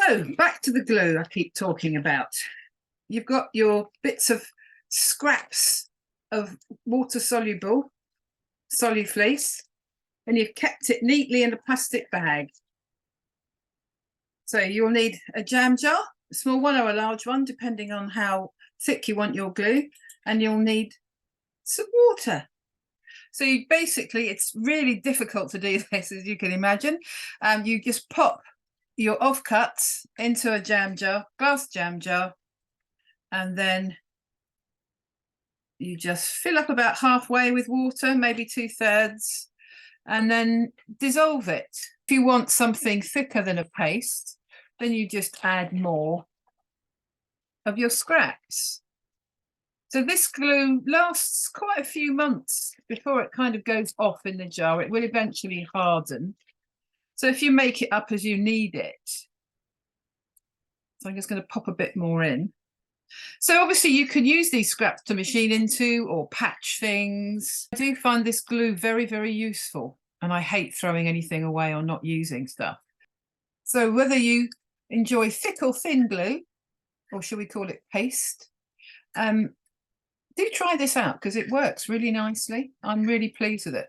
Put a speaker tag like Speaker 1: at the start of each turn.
Speaker 1: So back to the glue I keep talking about. You've got your bits of scraps of water-soluble Solufleece, and you've kept it neatly in a plastic bag. So you'll need a jam jar, a small one or a large one, depending on how thick you want your glue, and you'll need some water. So basically, it's really difficult to do this, as you can imagine. You just pop your offcuts into a jam jar, glass jam jar, and then you just fill up about halfway with water, maybe 2/3, and then dissolve it. If you want something thicker than a paste, then you just add more of your scraps. So this glue lasts quite a few months before it kind of goes off in the jar. It will eventually harden. So if you make it up as you need it, so I'm just going to pop a bit more in. So obviously you can use these scraps to machine into or patch things. I do find this glue very, very useful, and I hate throwing anything away or not using stuff. So whether you enjoy thick or thin glue, or should we call it paste, do try this out because it works really nicely. I'm really pleased with it.